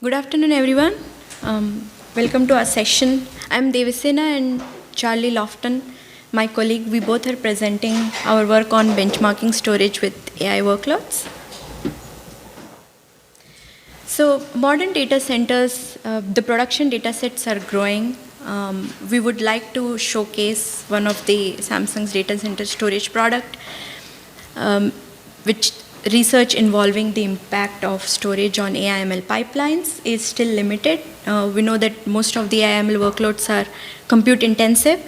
Good afternoon, everyone. Welcome to our session. I'm Devasena and Charlie Lofton, my colleague. We both are presenting our work on benchmarking storage with AI workloads. So modern data centers, the production data sets are growing. We would like to showcase one of the Samsung's data center storage product, which research involving the impact of storage on AI/ML pipelines is still limited. We know that most of the AI/ML workloads are compute intensive,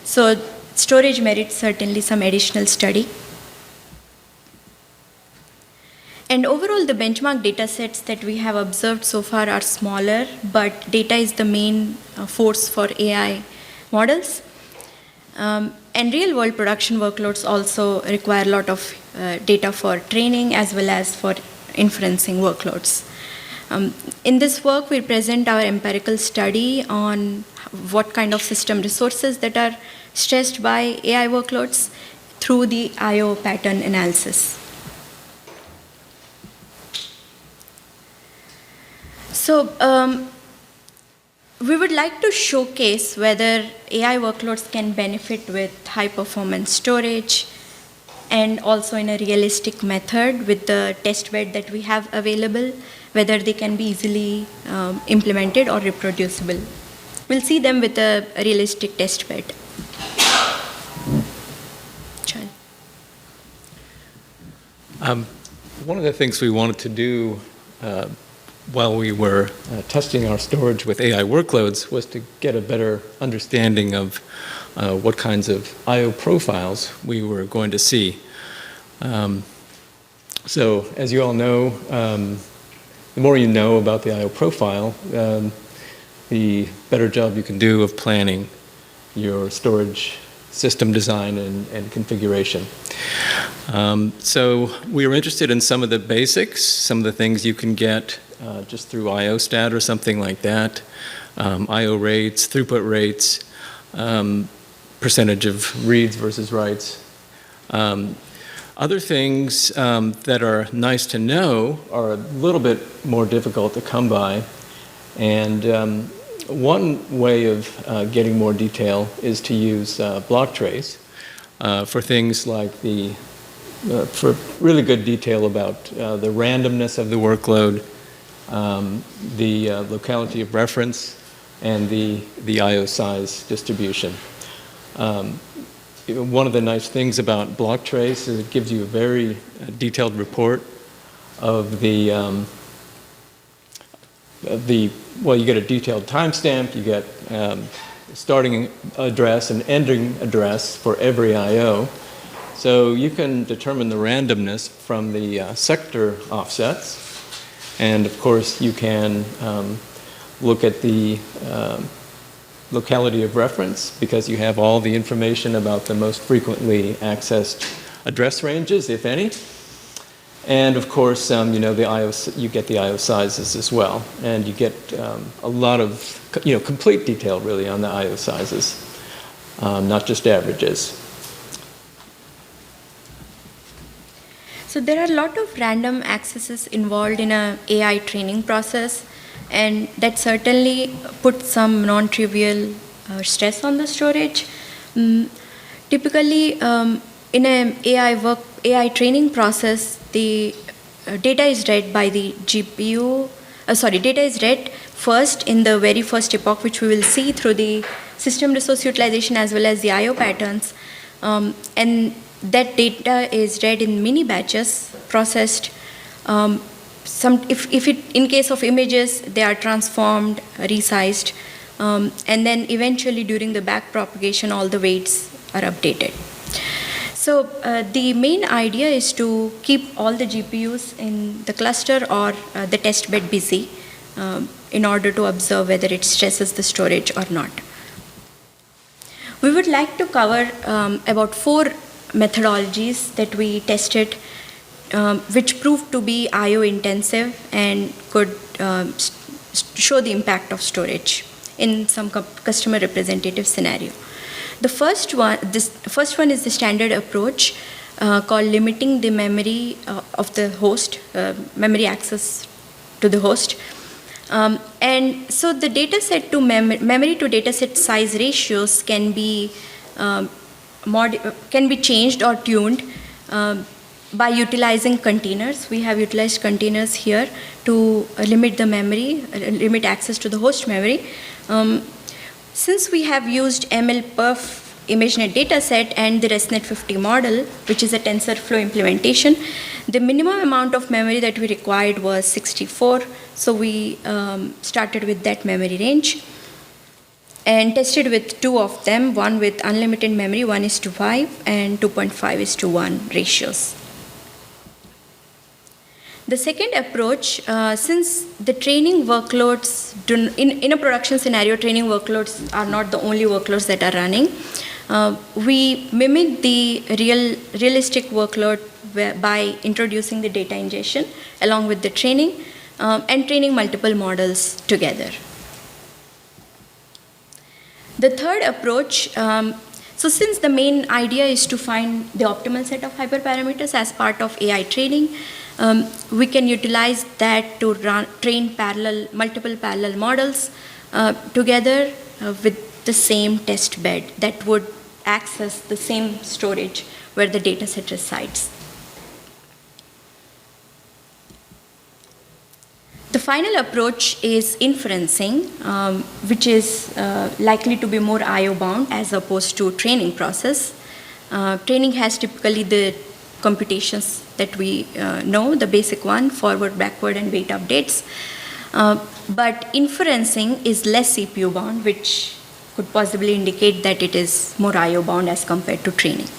so storage merits certainly some additional study. And overall, the benchmark data sets that we have observed so far are smaller, but data is the main force for AI models. And real-world production workloads also require a lot of data for training as well as for inferencing workloads. In this work, we present our empirical study on what kind of system resources that are stressed by AI workloads through the I/O pattern analysis. So we would like to showcase whether AI workloads can benefit with high-performance storage and also in a realistic method with the test bed that we have available, whether they can be easily implemented or reproducible. We'll see them with a realistic test bed. One of the things we wanted to do while we were testing our storage with AI workloads was to get a better understanding of what kinds of I/O profiles we were going to see. So as you all know, the more you know about the I/O profile, the better job you can do of planning your storage system design and configuration. So we were interested in some of the basics, some of the things you can get just through IOstat or something like that, I/O rates, throughput rates, percentage of reads versus writes. Other things that are nice to know are a little bit more difficult to come by. And one way of getting more detail is to use block trace for things like for really good detail about the randomness of the workload, the locality of reference, and the I/O size distribution. One of the nice things about block trace is it gives you a very detailed report of well, you get a detailed timestamp, you get starting address and ending address for every I/O. So you can determine the randomness from the sector offsets. And of course, you can look at the locality of reference because you have all the information about the most frequently accessed address ranges, if any. And of course, you know, you get the I/O sizes as well. And you get a lot of, complete detail really on the I/O sizes, not just averages. So there are a lot of random accesses involved in an AI training process, and that certainly puts some non-trivial stress on the storage. Typically, in an AI training process, the data is read by the GPU. Data is read first in the very first epoch, which we will see through the system resource utilization as well as the I/O patterns, and that data is read in mini batches, processed. In case of images, they are transformed, resized, and then eventually during the back propagation, all the weights are updated. So the main idea is to keep all the GPUs in the cluster or the test bed busy in order to observe whether it stresses the storage or not. We would like to cover about 4 methodologies that we tested, which proved to be I/O intensive and could show the impact of storage in some customer representative scenario. The first one is the standard approach called limiting the memory of the host, memory access to the host. And so the dataset to memory to dataset size ratios can be changed or tuned by utilizing containers. We have utilized containers here to limit the memory, limit access to the host memory. Since we have used MLPerf ImageNet dataset and the ResNet 50 model, which is a TensorFlow implementation, the minimum amount of memory that we required was 64. So we started with that memory range and tested with two of them, one with unlimited memory, 1:5, and 2.5:1 ratios. The second approach, since the training workloads, in a production scenario, training workloads are not the only workloads that are running. We mimic the realistic workload by introducing the data ingestion along with the training and training multiple models together. The third approach, so since the main idea is to find the optimal set of hyperparameters as part of AI training, we can utilize that to train multiple parallel models together with the same test bed that would access the same storage where the dataset resides. The final approach is inferencing, which is likely to be more I/O bound as opposed to training process. Training has typically the computations that we know, the basic one, forward, backward, and weight updates. But inferencing is less CPU bound, which could possibly indicate that it is more I/O bound as compared to training.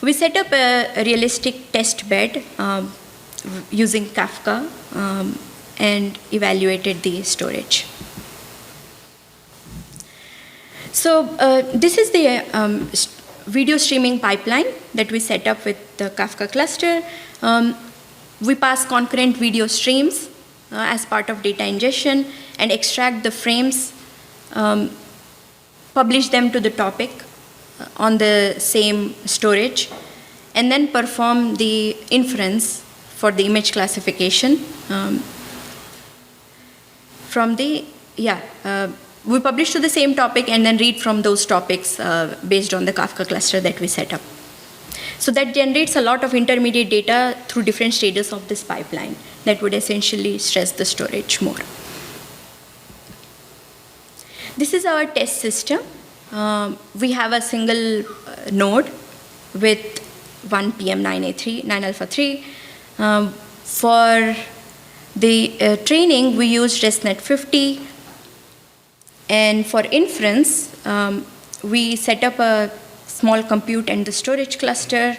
We set up a realistic test bed using Kafka and evaluated the storage. So this is the video streaming pipeline that we set up with the Kafka cluster. We pass concurrent video streams as part of data ingestion and extract the frames, publish them to the topic on the same storage, and then perform the inference for the image classification we publish to the same topic and then read from those topics based on the Kafka cluster that we set up. So that generates a lot of intermediate data through different stages of this pipeline that would essentially stress the storage more. This is our test system. We have a single node with one PM9A3, 9alpha3. For the training, we used ResNet 50. And for inference, we set up a small compute and the storage cluster,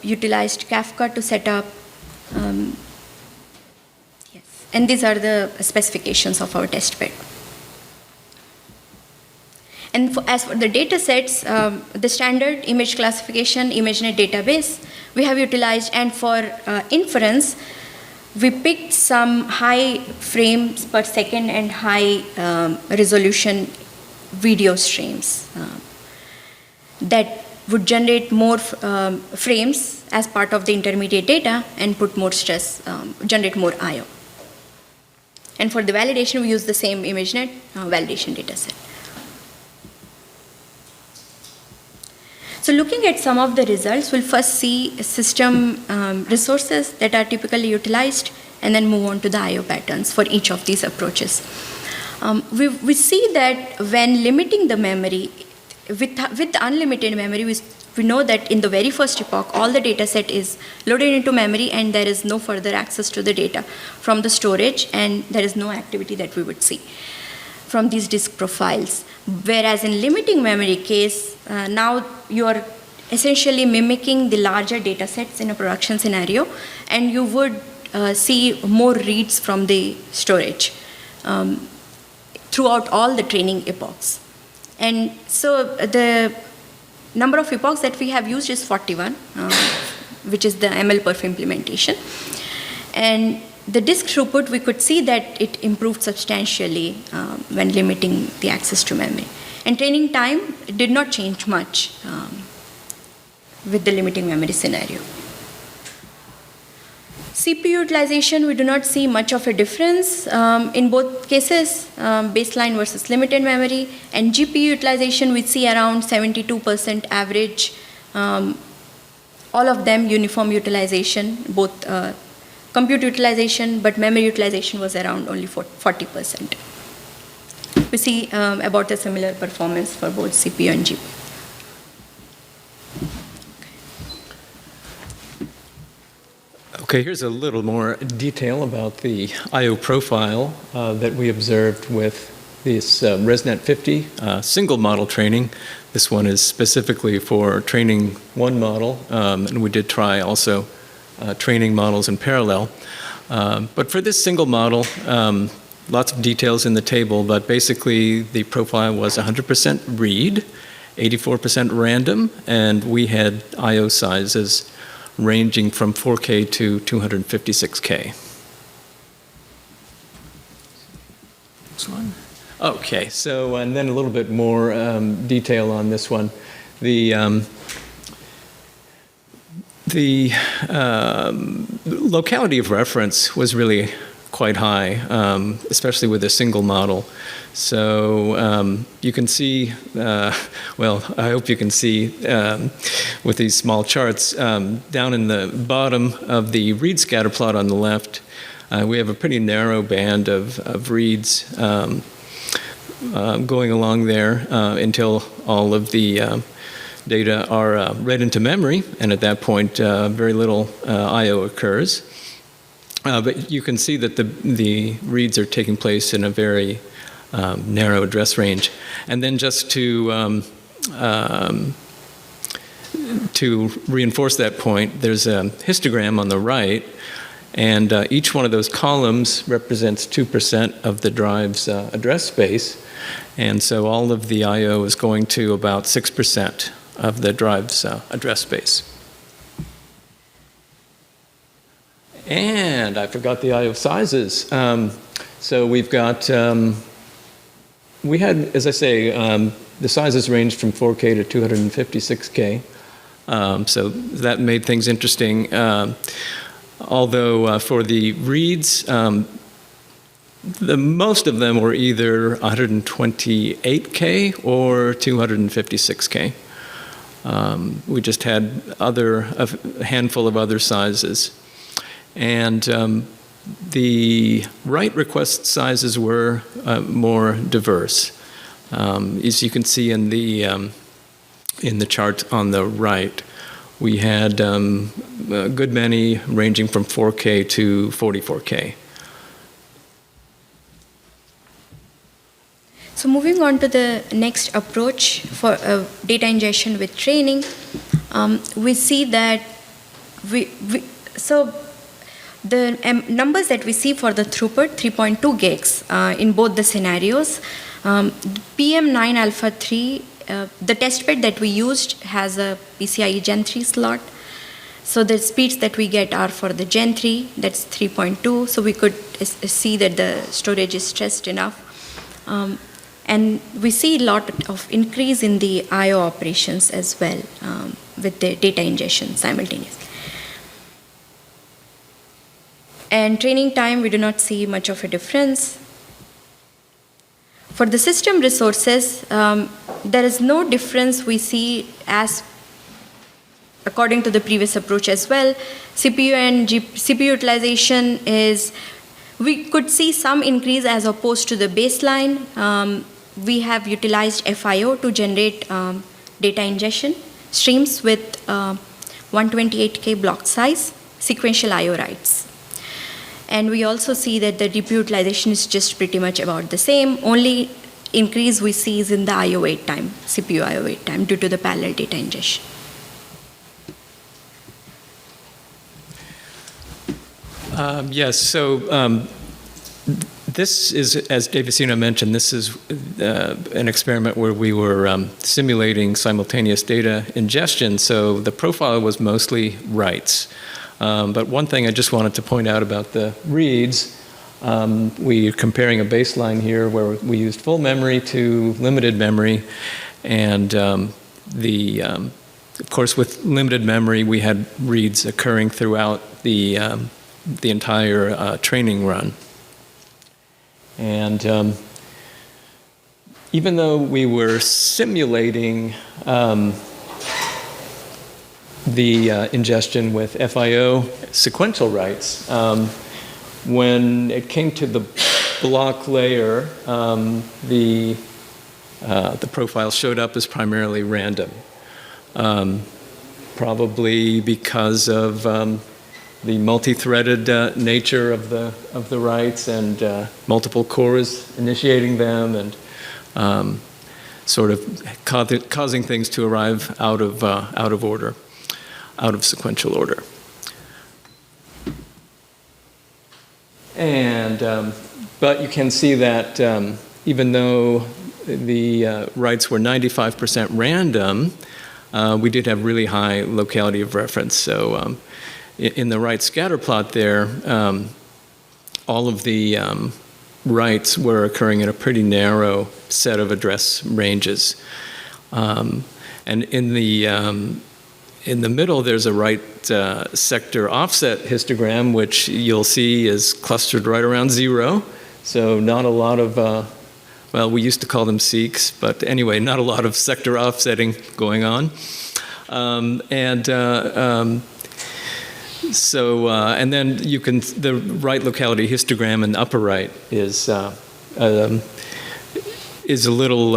utilized Kafka to set up. And these are the specifications of our test bed. And as for the data sets, the standard image classification, ImageNet database, we have utilized. And for inference, we picked some high frames per second and high resolution video streams that would generate more frames as part of the intermediate data and put more stress, generate more I/O. And for the validation, we use the same ImageNet validation dataset. So looking at some of the results, we'll first see system resources that are typically utilized and then move on to the I/O patterns for each of these approaches. We see that when limiting the memory, with the unlimited memory, we know that in the very first epoch, all the data set is loaded into memory and there is no further access to the data from the storage, and there is no activity that we would see from these disk profiles. Whereas in limiting memory case, now you are essentially mimicking the larger data sets in a production scenario, and you would see more reads from the storage throughout all the training epochs. And so the number of epochs that we have used is 41, which is the MLPerf implementation. And the disk throughput, we could see that it improved substantially when limiting the access to memory. And training time did not change much with the limiting memory scenario. CPU utilization, we do not see much of a difference in both cases, baseline versus limited memory. And GPU utilization, we see around 72% average. All of them uniform utilization, both compute utilization, but memory utilization was around only 40%. We see about a similar performance for both CPU and GPU. Okay, here's a little more detail about the I/O profile that we observed with this ResNet 50 single model training. This one is specifically for training one model, and we did try also training models in parallel. But for this single model, lots of details in the table, but basically the profile was 100% read, 84% random, and we had I/O sizes ranging from 4K to 256K. Next one. Okay, so and then a little bit more detail on this one. The locality of reference was really quite high, especially with a single model. So you can see, well, I hope you can see with these small charts, down in the bottom of the read scatter plot on the left, we have a pretty narrow band of reads going along there until all of the data are read into memory, and at that point, very little I/O occurs. But you can see that the reads are taking place in a very narrow address range. And then just to reinforce that point, there's a histogram on the right, and each one of those columns represents 2% of the drive's address space. And so all of the I/O is going to about 6% of the drive's address space. And I forgot the I/O sizes. So we've got, we had, as I say, the sizes ranged from 4K to 256K. So that made things interesting. Although for the reads, most of them were either 128K or 256K. We just had a handful of other sizes. And the write request sizes were more diverse. As you can see in the chart on the right, we had a good many ranging from 4K to 44K. So moving on to the next approach for data ingestion with training, we see that the numbers that we see for the throughput, 3.2 gigs in both the scenarios. PM9 Alpha 3, the test bed that we used has a PCIe Gen 3 slot. So the speeds that we get are for the Gen 3, that's 3.2. So we could see that the storage is stressed enough. And we see a lot of increase in the I/O operations as well with the data ingestion simultaneously. And training time, we do not see much of a difference. For the system resources, there is no difference we see as according to the previous approach as well. CPU and CPU utilization is, we could see some increase as opposed to the baseline. We have utilized FIO to generate data ingestion streams with 128K block size, sequential I/O writes. And we also see that the GPU utilization is just pretty much about the same. Only increase we see is in the I/O wait time, CPU I/O wait time, due to the parallel data ingestion. Yes, so this is, as Davicino mentioned, this is an experiment where we were simulating simultaneous data ingestion, so the profile was mostly writes. But one thing I just wanted to point out about the reads, we are comparing a baseline here where we used full memory to limited memory, and of course with limited memory we had reads occurring throughout the the entire training run. And even though we were simulating the ingestion with FIO sequential writes, when it came to the block layer, the profile showed up as primarily random, probably because of the multi-threaded nature of the writes and multiple cores initiating them and sort of causing things to arrive out of order, out of sequential order. And but you can see that even though the writes were 95% random, we did have really high locality of reference. So in the right scatter plot there, all of the writes were occurring in a pretty narrow set of address ranges. And in the middle, there's a right sector offset histogram, which you'll see is clustered right around 0. So not a lot of, well, we used to call them seeks, but anyway, not a lot of sector offsetting going on. And then you can, the right locality histogram in the upper right is a little,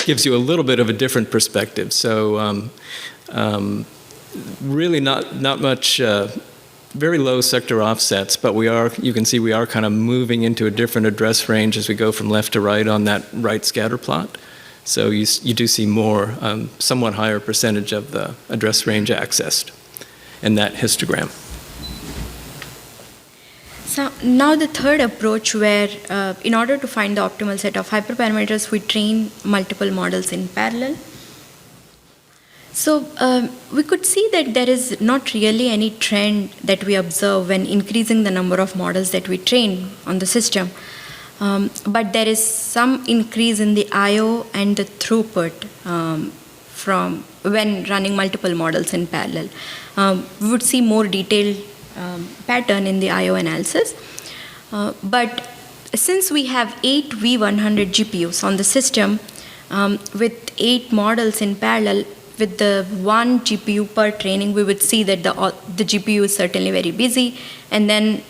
gives you a little bit of a different perspective. So really not much, very low sector offsets, but you can see we are kind of moving into a different address range as we go from left to right on that right scatter plot. So you do see more, somewhat higher percentage of the address range accessed in that histogram. So now the third approach where in order to find the optimal set of hyperparameters, we train multiple models in parallel. So we could see that there is not really any trend that we observe when increasing the number of models that we train on the system. But there is some increase in the I/O and the throughput from when running multiple models in parallel. We would see more detailed pattern in the I/O analysis. But since we have 8 V100 GPUs on the system with 8 models in parallel, with the 1 GPU per training, we would see that the GPU is certainly very busy, and then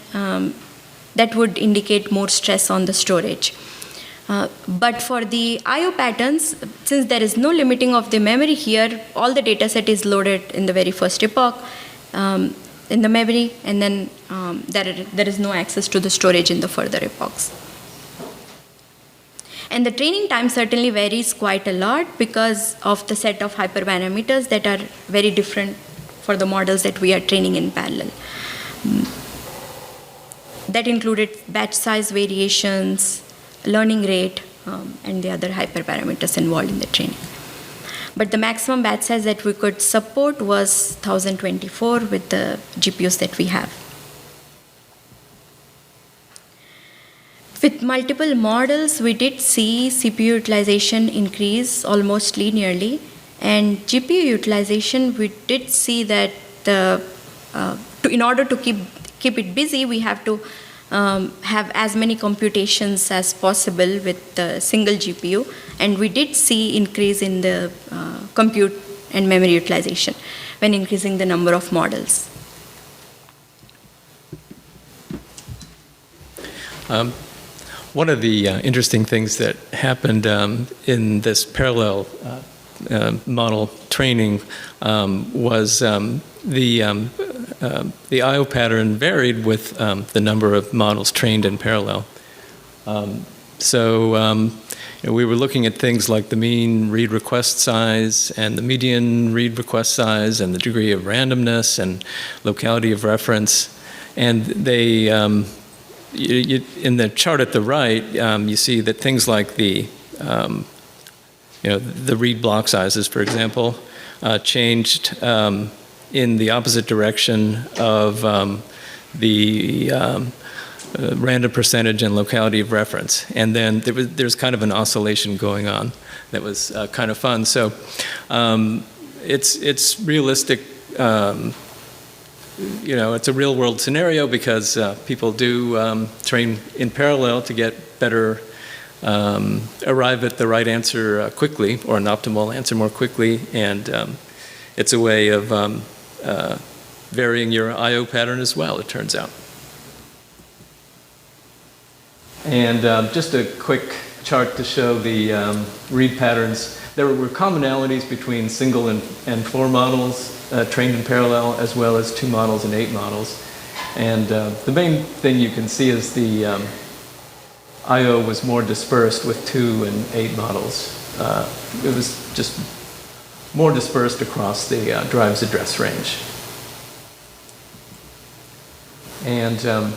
that would indicate more stress on the storage. But for the I/O patterns, since there is no limiting of the memory here, all the data set is loaded in the very first epoch in the memory, and then there is no access to the storage in the further epochs. And the training time certainly varies quite a lot because of the set of hyperparameters that are very different for the models that we are training in parallel. That included batch size variations, learning rate, and the other hyperparameters involved in the training. But the maximum batch size that we could support was 1024 with the GPUs that we have. With multiple models, we did see CPU utilization increase almost linearly, and GPU utilization, we did see that in order to keep it busy, we have to have as many computations as possible with the single GPU, and we did see increase in the compute and memory utilization when increasing the number of models. One of the interesting things that happened in this parallel model training was the I/O pattern varied with the number of models trained in parallel. We were looking at things like the mean read request size and the median read request size and the degree of randomness and locality of reference, and they in the chart at the right, you see that things like the read block sizes, for example, changed in the opposite direction of the random percentage and locality of reference. And then there's kind of an oscillation going on that was kind of fun. So it's realistic. it's a real-world scenario because people do train in parallel to get better, arrive at the right answer quickly, or an optimal answer more quickly, and it's a way of varying your I/O pattern as well, it turns out. And just a quick chart to show the read patterns. There were commonalities between single and 4 models trained in parallel, as well as 2 models and 8 models. And the main thing you can see is the I/O was more dispersed with 2 and 8 models. It was just more dispersed across the drive's address range. And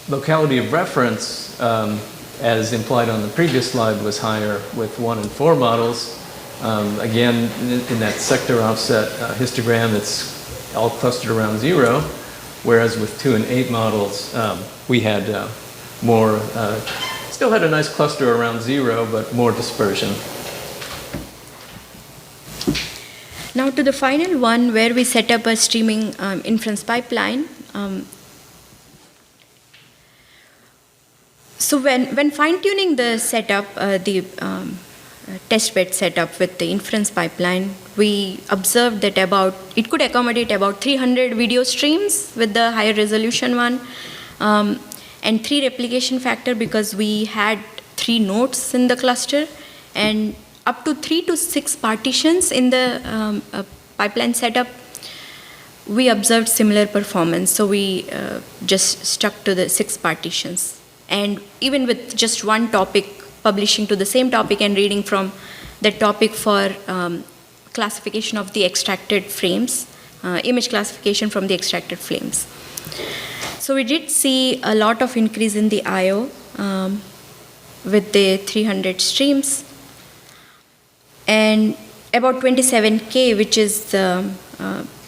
locality of reference, as implied on the previous slide, was higher with 1 and 4 models. Again, in that sector offset histogram, it's all clustered around 0, whereas with 2 and 8 models, we had more, still had a nice cluster around 0, but more dispersion. Now to the final one, where we set up a streaming inference pipeline. So when fine-tuning the setup, the testbed setup with the inference pipeline, we observed that it could accommodate about 300 video streams with the higher resolution one, and 3 replication factor because we had 3 nodes in the cluster, and up to 3 to 6 partitions in the pipeline setup. We observed similar performance, so we just stuck to the 6 partitions. And even with just one topic, publishing to the same topic and reading from that topic for classification of the extracted frames, image classification from the extracted frames. So we did see a lot of increase in the I/O with the 300 streams, and about 27K, which is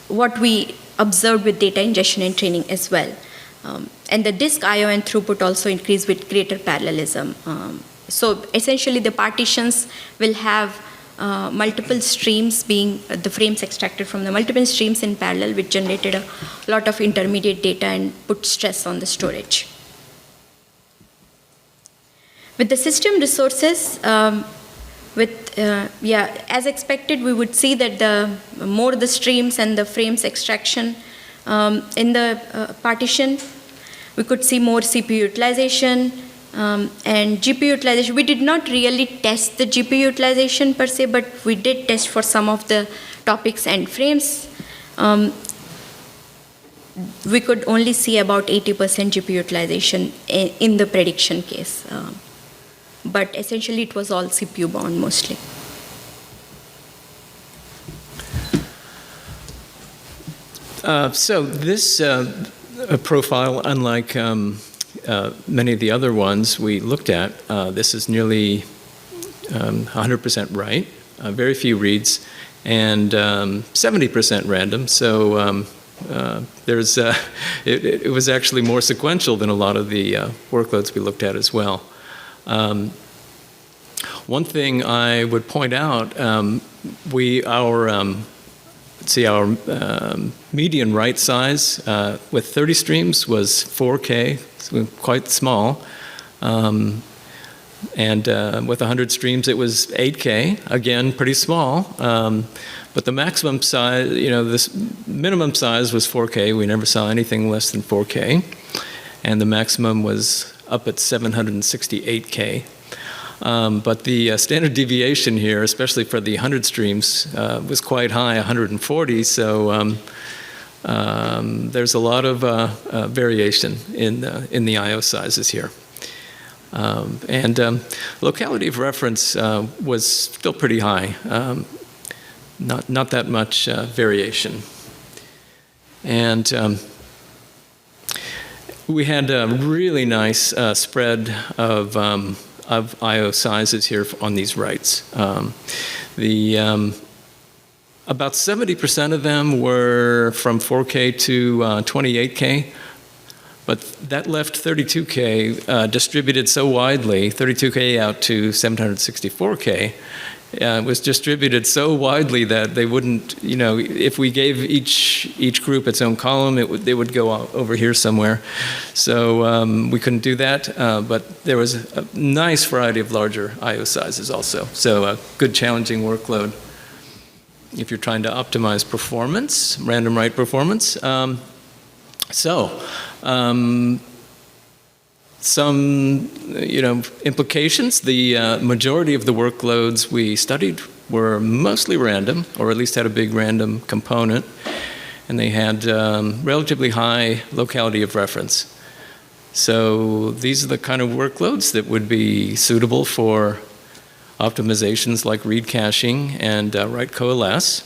what we observed with data ingestion and training as well. And the disk I/O and throughput also increase with greater parallelism. So essentially the partitions will have multiple streams being the frames extracted from the multiple streams in parallel, which generated a lot of intermediate data and put stress on the storage. With the system resources, as expected, we would see that the more the streams and the frames extraction in the partition, we could see more CPU utilization and GPU utilization. We did not really test the GPU utilization per se, but we did test for some of the topics and frames. We could only see about 80% GPU utilization in the prediction case. But essentially it was all CPU bound mostly. So this profile, unlike many of the other ones we looked at, this is nearly 100% right, very few reads, and 70% random. So it was actually more sequential than a lot of the workloads we looked at as well. One thing I would point out, our median write size with 30 streams was 4K, so quite small. And with 100 streams, it was 8K, again, pretty small. But the maximum size, this minimum size was 4K. We never saw anything less than 4K. And the maximum was up at 768K. But the standard deviation here, especially for the 100 streams, was quite high, 140. So there's a lot of variation in the I/O sizes here. And locality of reference was still pretty high, not that much variation. And we had a really nice spread of I/O sizes here on these writes. About 70% of them were from 4K to 28K, but that left 32K distributed so widely, 32K out to 764K, was distributed so widely that they wouldn't, if we gave each group its own column, they would go over here somewhere. So we couldn't do that, but there was a nice variety of larger I/O sizes also. So a good challenging workload if you're trying to optimize performance, random write performance. Some implications. The majority of the workloads we studied were mostly random, or at least had a big random component, and they had relatively high locality of reference. So these are the kind of workloads that would be suitable for optimizations like read caching and write coalesce.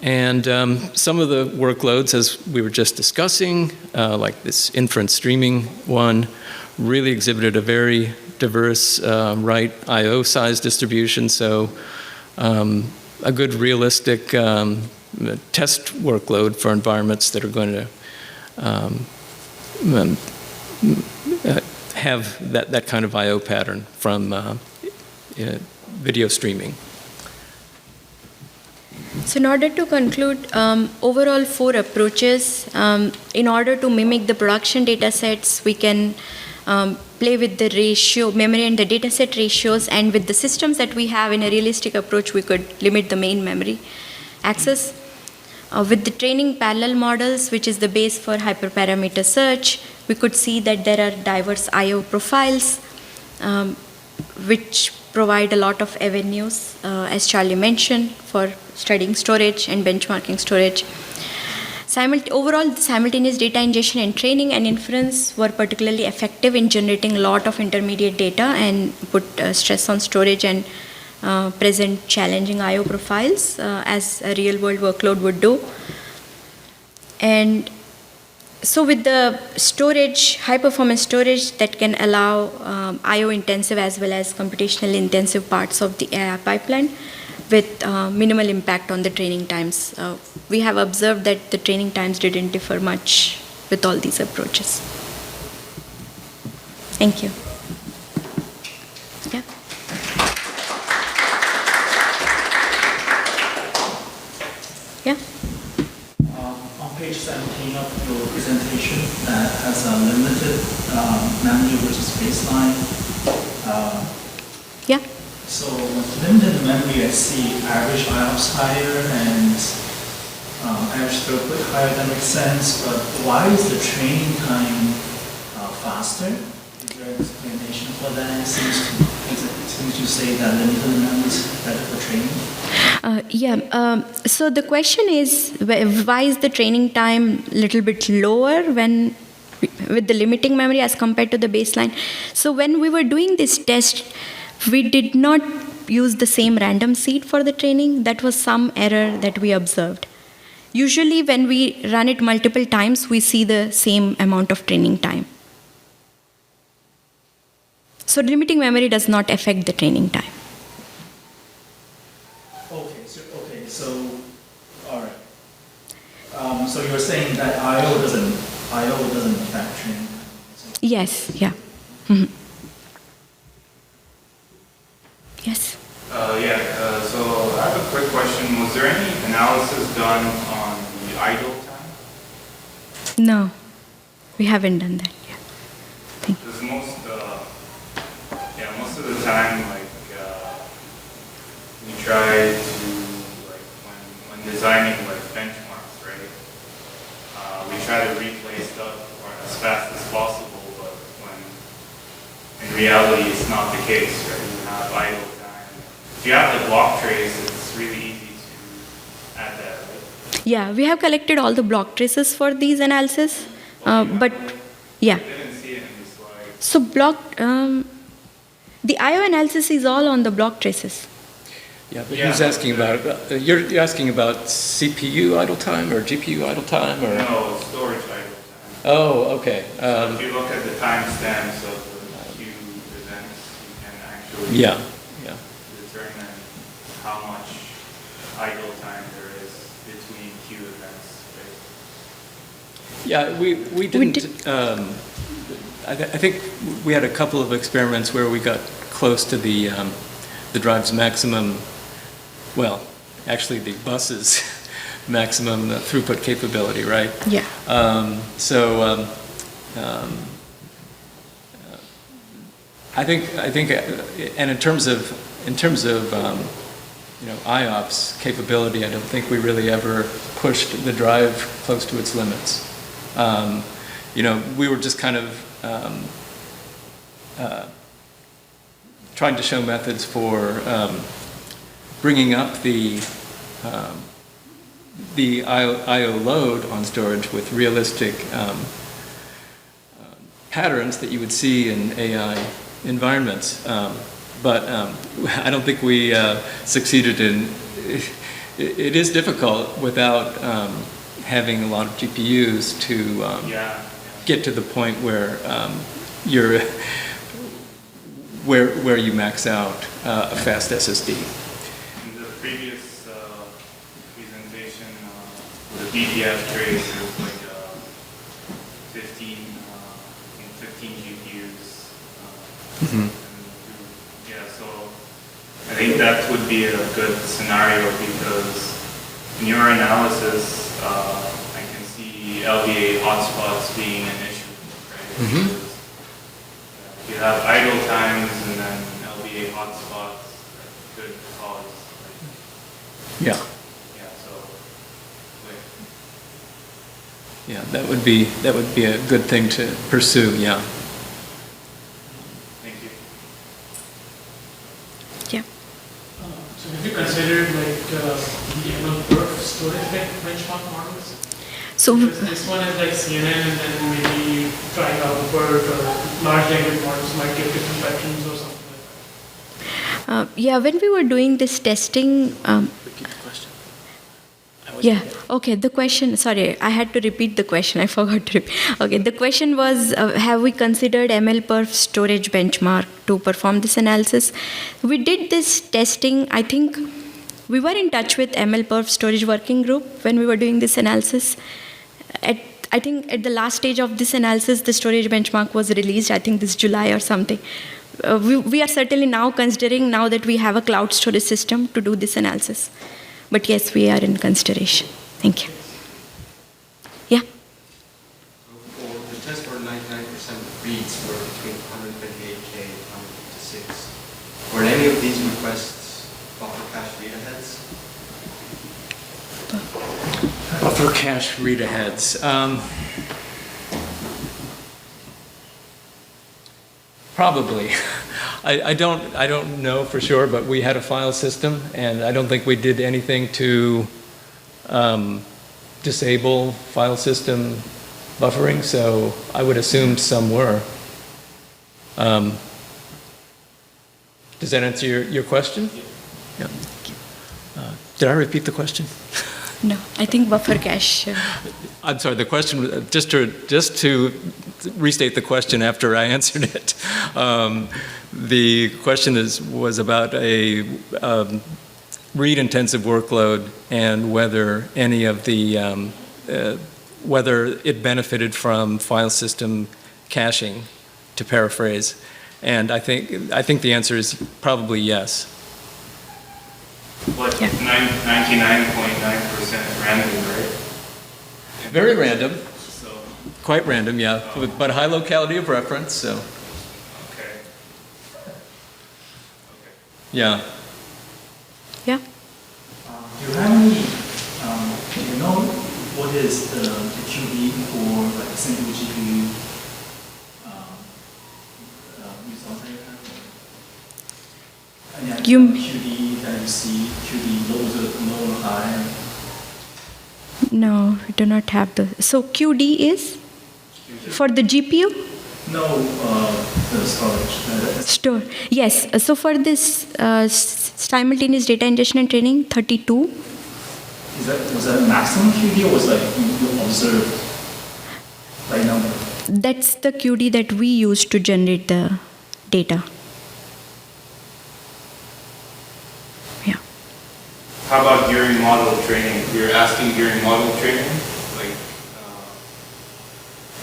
And some of the workloads, as we were just discussing, like this inference streaming one, really exhibited a very diverse write I/O size distribution. So a good realistic test workload for environments that are going to have that kind of I/O pattern from video streaming. So in order to conclude, overall 4 approaches. In order to mimic the production data sets, we can play with the ratio, memory and the data set ratios, and with the systems that we have in a realistic approach, we could limit the main memory access. With the training parallel models, which is the base for hyperparameter search, we could see that there are diverse I/O profiles, which provide a lot of avenues, as Charlie mentioned, for studying storage and benchmarking storage. Overall, the simultaneous data ingestion and training and inference were particularly effective in generating a lot of intermediate data and put stress on storage and present challenging I/O profiles, as a real-world workload would do. And so with the storage, high-performance storage that can allow I/O-intensive as well as computationally intensive parts of the AI pipeline with minimal impact on the training times. We have observed that the training times didn't differ much with all these approaches. Thank you. Yeah. Yeah. On page 17 of your presentation that has a limited memory versus baseline. Yeah. So with limited memory, I see average IOPS higher and average throughput higher. That makes sense, but why is the training time faster? Is there an explanation for that? It seems to say that limited memory is better for training. So the question is, why is the training time a little bit lower with the limiting memory as compared to the baseline? So when we were doing this test, we did not use the same random seed for the training. That was some error that we observed. Usually when we run it multiple times, we see the same amount of training time. So limiting memory does not affect the training time. So all right. So you're saying that I/O doesn't affect training time? Yes. Yeah. Mm-hmm. Yes. So I have a quick question. Was there any analysis done on the idle time? No, we haven't done that yet. Because most of the time, we try to, when designing benchmarks, right? We try to replay stuff as fast as possible, but when in reality it's not the case, right? You have idle time. If you have the block trace, it's really easy to add that, right? Yeah, we have collected all the block traces for these analysis, but yeah. I didn't see it in the slide. So the I/O analysis is all on the block traces. Yeah, but he's asking about, you're asking about CPU idle time or GPU idle time? Or? No, storage idle time. Oh, okay. So if you look at the timestamps of the queue events, you can actually determine how much idle time there is between queue events. Right? Yeah, we didn't. I think we had a couple of experiments where we got close to the the drive's maximum, well, actually the bus's maximum throughput capability, right? Yeah. I think, and in terms of IOPS capability, I don't think we really ever pushed the drive close to its limits. We were just kind of trying to show methods for bringing up the I/O load on storage with realistic patterns that you would see in AI environments. But I don't think we succeeded in. It is difficult without having a lot of GPUs to get to the point where you're where you max out a fast SSD. In the previous presentation, the BPF trace is like 15 GPUs. Yeah, so I think that would be a good scenario because in your analysis, I can see LVA hotspots being an issue, right? Because, you have idle times and then LVA hotspots that could cause. Yeah. Yeah. So. Yeah, that would be a good thing to pursue. Yeah. Thank you. Yeah. So have you considered the MLPerf storage benchmark models? So Because this one is like CNN, and then maybe trying out BERT or large language models might give different patterns or something like that. yeah, when we were doing this testing, Repeat the question. yeah, okay, the question, sorry, I had to repeat the question, I forgot to repeat. Okay, the question was, have we considered MLPerf storage benchmark to perform this analysis? We did this testing, I think we were in touch with MLPerf storage working group when we were doing this analysis. I think at the last stage of this analysis, the storage benchmark was released, I think this July or something. We are certainly now considering, now that we have a cloud storage system, to do this analysis. But yes, we are in consideration. Thank you. Yeah? For the test for 99% of reads were between 128K and 156. Were any of these requests buffer cache read aheads? Buffer cache read aheads. Probably. I don't know for sure, but we had a file system, and I don't think we did anything to disable file system buffering, so I would assume some were. Does that answer your question? Yeah. Did I repeat the question? No, I think buffer cache. I'm sorry, the question, just to restate the question after I answered it. The question was about a read-intensive workload and whether any of the, whether it benefited from file system caching, to paraphrase. And I think the answer is probably yes. What, 99.9% random, right? Very random, So, quite random, yeah, but high locality of reference, so, okay. yeah. Yeah? Do you have any, do you know what is the QD for like a single GPU results that you have? Any You- QD that you see, QD low or high? No, we do not have the. So QD is for the GPU? No, the storage. Store. Yes. So for this simultaneous data ingestion and training, 32. Was that maximum QD or was like you observed right now? That's the QD that we use to generate the data. Yeah. How about during model training? You're asking during model training, like,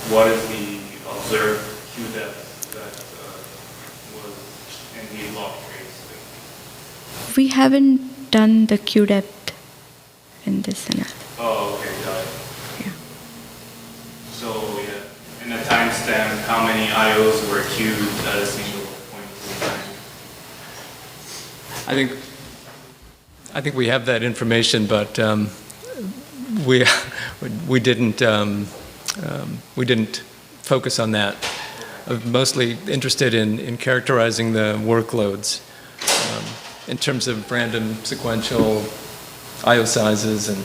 what is the observed Q depth that was in the log trace? we haven't done the queue depth in this analysis. Oh, okay, got it. Yeah. So, yeah, in the timestamp, how many IOs were queued at a single point in time? I think we have that information, but we didn't focus on that. I'm mostly interested in characterizing the workloads in terms of random sequential IO sizes and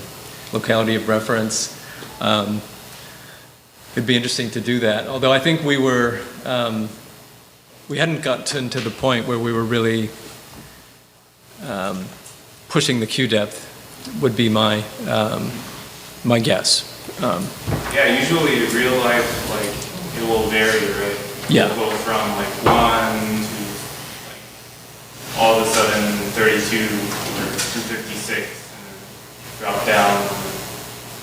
locality of reference. It'd be interesting to do that. Although I think we hadn't gotten to the point where we were really pushing the queue depth, would be my guess. Yeah, usually in real life, like, it will vary, right? Yeah. It'll go from like 1 to like all of a sudden 32 or 256 and then drop down.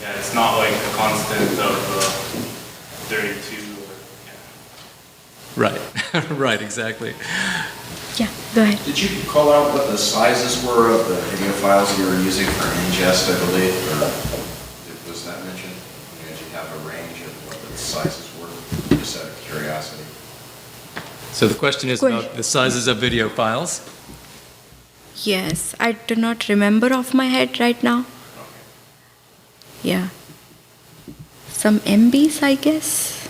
Yeah, it's not like a constant of 32 or, yeah. Right, right, exactly. Yeah, go ahead. Did you call out what the sizes were of the video files you were using for ingest, I believe, or was that mentioned? Did you have a range of what the sizes were, just out of curiosity? So the question is about the sizes of video files. Yes, I do not remember off my head right now. Yeah. Some MBs, I guess.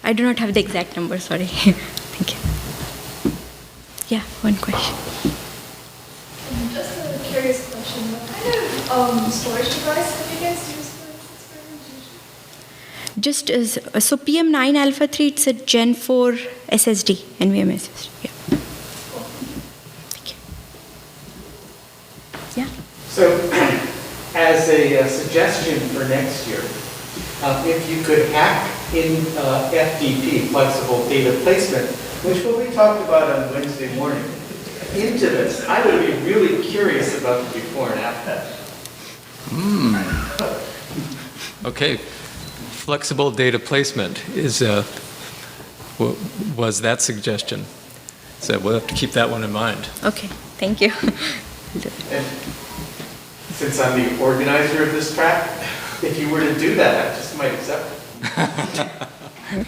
I do not have the exact number, sorry. Thank you. Yeah, one question. Just a curious question. What kind of storage device have you guys used for this experimentation? Just as, so PM9 Alpha 3, it's a Gen 4 SSD, NVMe SSD. Yeah. Thank you. Yeah. So, as a suggestion for next year, if you could hack in FDP, flexible data placement, which will be talked about on Wednesday morning, into this, I would be really curious about the before and after. Okay, flexible data placement is was that suggestion. So we'll have to keep that one in mind. Okay, thank you. And since I'm the organizer of this track, if you were to do that, I just might accept it.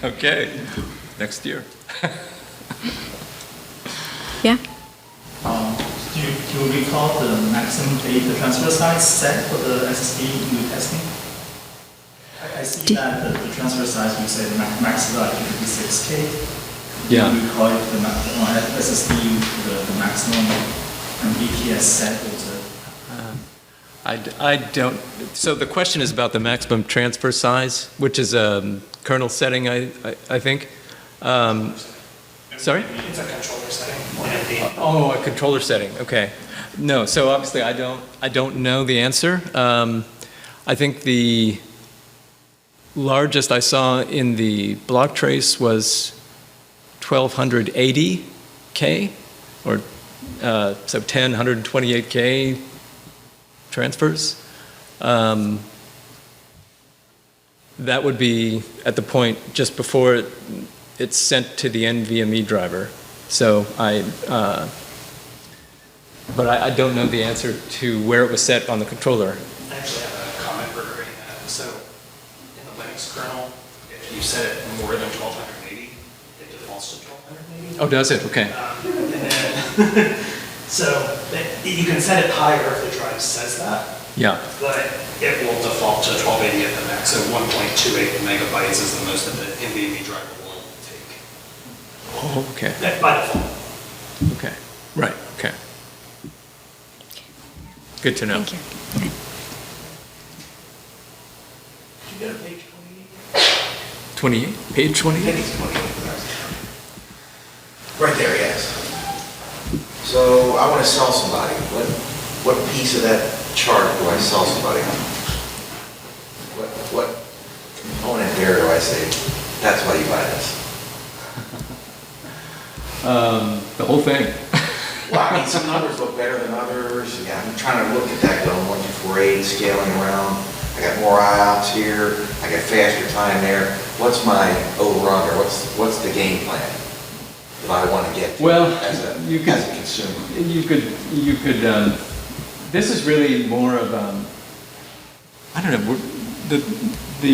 Okay, next year. Yeah. Do you recall the maximum data transfer size set for the SSD you were testing? I see that the transfer size, you said max like 56K. Yeah. Do you recall if the SSD, the maximum MBPS set was I don't. So the question is about the maximum transfer size, which is a kernel setting, I think. Sorry? It's a controller setting. Oh, a controller setting. Okay. No. So obviously, I don't know the answer. I think the largest I saw in the block trace was 1280K, or so 128K transfers. That would be at the point just before it's sent to the NVMe driver. So but I don't know the answer to where it was set on the controller. I actually have a comment regarding that. So in the Linux kernel, if you set it more than 1280, it defaults to 1280. Oh, does it? Okay. And then, so you can set it higher if the drive says that. Yeah. But it will default to 1280 at the max. So 1.28 megabytes is the most that the NVMe driver will take. Oh, okay. By default. Okay. Right. Okay. Good to know. Thank you. Did you go to page 28? 28? Page 28? I think it's 28. Right there, yes. So I want to sell somebody. What piece of that chart do I sell somebody on? What component there do I say, that's why you buy this? The whole thing. Well, I mean, some numbers look better than others. Yeah, I'm trying to look at that going 1 to 480, scaling around. I got more IOPS here. I got faster time there. What's my over-under? What's the game plan? if I want to get to Well, as a consumer? You could, this is really more of, I don't know,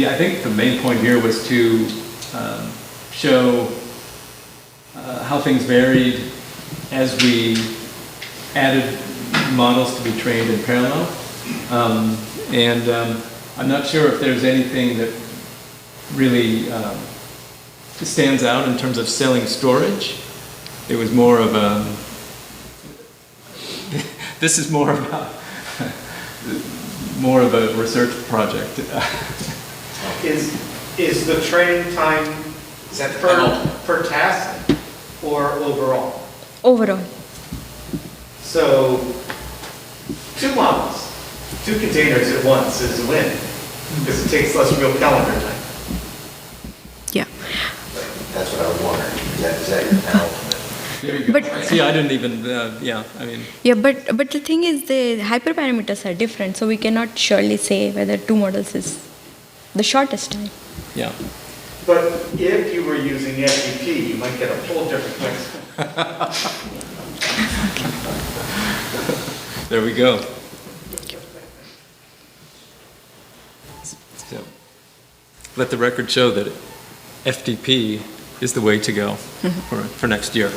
I think the main point here was to show how things varied as we added models to be trained in parallel. I'm not sure if there's anything that really stands out in terms of selling storage. It was more of a, this is more about, more of a research project. Is the training time Is that the penalty? per task or overall? Overall. So 2 models, 2 containers at once is a win, because it takes less real calendar time. Yeah. That's what I was wondering. Is that your penalty? But See, I didn't even, yeah, I mean. yeah, but the thing is the hyperparameters are different, so we cannot surely say whether 2 models is the shortest time. Yeah. But if you were using FDP, you might get a whole different mix. There we go. So, let the record show that FDP is the way to go for next year.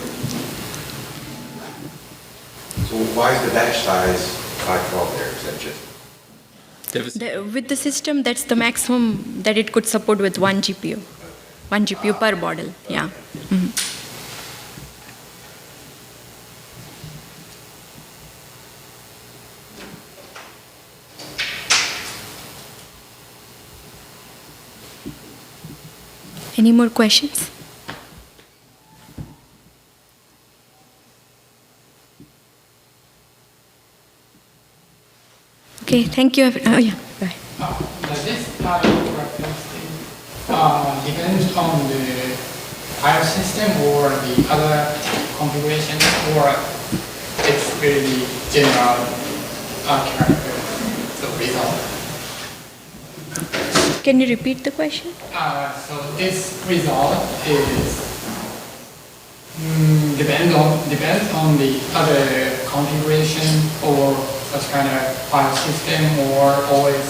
So why is the batch size 512 there? Is that just? With the system, that's the maximum that it could support with 1 GPU. 1 GPU per model, yeah. Mhm. Any more questions? Okay, thank you. Oh, yeah, go ahead. This part of characteristic depends on the file system or the other configuration, or it's really general character, the result. Can you repeat the question? So this result is depends on the other configuration or such kind of file system or OS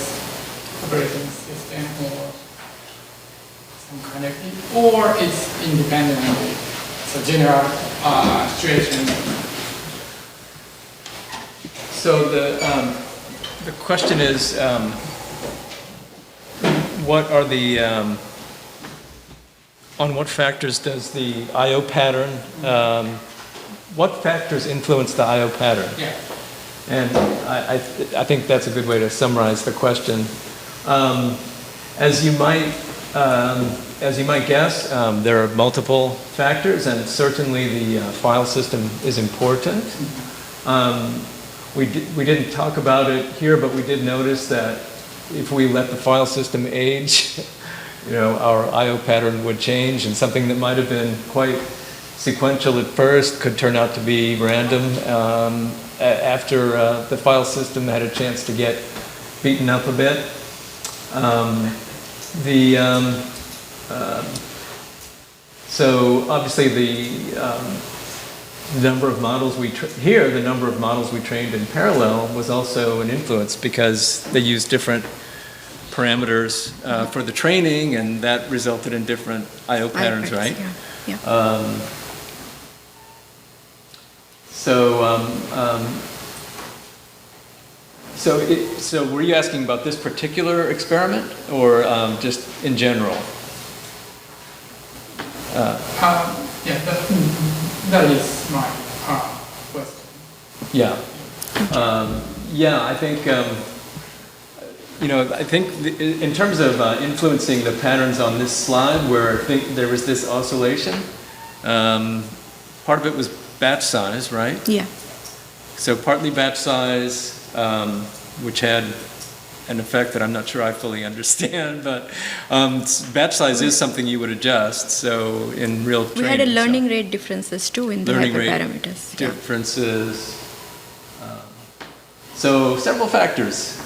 operating system or some kind of, or it's independent of the so general situation. So the question is, what are the, on what factors does the I/O pattern, what factors influence the I/O pattern? Yeah. And I think that's a good way to summarize the question. As you might guess, there are multiple factors, and certainly the file system is important. We didn't talk about it here, but we did notice that if we let the file system age, our I/O pattern would change, and something that might have been quite sequential at first could turn out to be random after the file system had a chance to get beaten up a bit. So obviously the number of models the number of models we trained in parallel was also an influence, because they used different parameters for the training, and that resulted in different I/O patterns, right? Yeah. Yeah. So were you asking about this particular experiment, or just in general? Yeah, that is my question. Yeah. Yeah, I think, I think in terms of influencing the patterns on this slide, where I think there was this oscillation, part of it was batch size, right? Yeah. So partly batch size, which had an effect that I'm not sure I fully understand, but batch size is something you would adjust. So in real training, We had a learning rate differences too in the learning rate hyperparameters. Yeah. differences. So several factors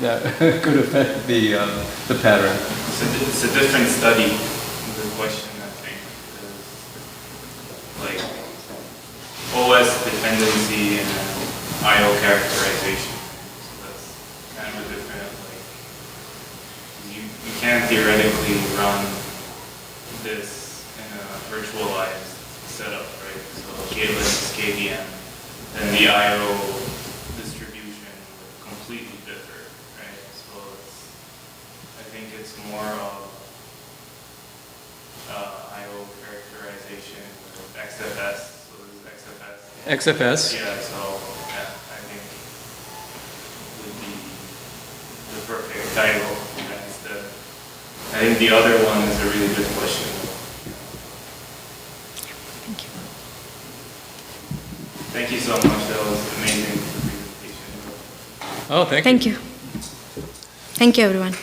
that could affect the pattern. It's a different study, the question, I think. Like, OS dependency and I/O characterization. So that's kind of a different, like, you can theoretically run this in a virtualized setup, right? So K-Linux, KVM, then the I/O distribution would completely differ, right? So I think it's more of I/O characterization with XFS. So this is XFS. XFS? Yeah, so yeah, I think would be the perfect title for that instead. I think the other one is a really good question. Thank you. Thank you so much. That was amazing presentation. Oh, thank you. Thank you. Thank you, everyone.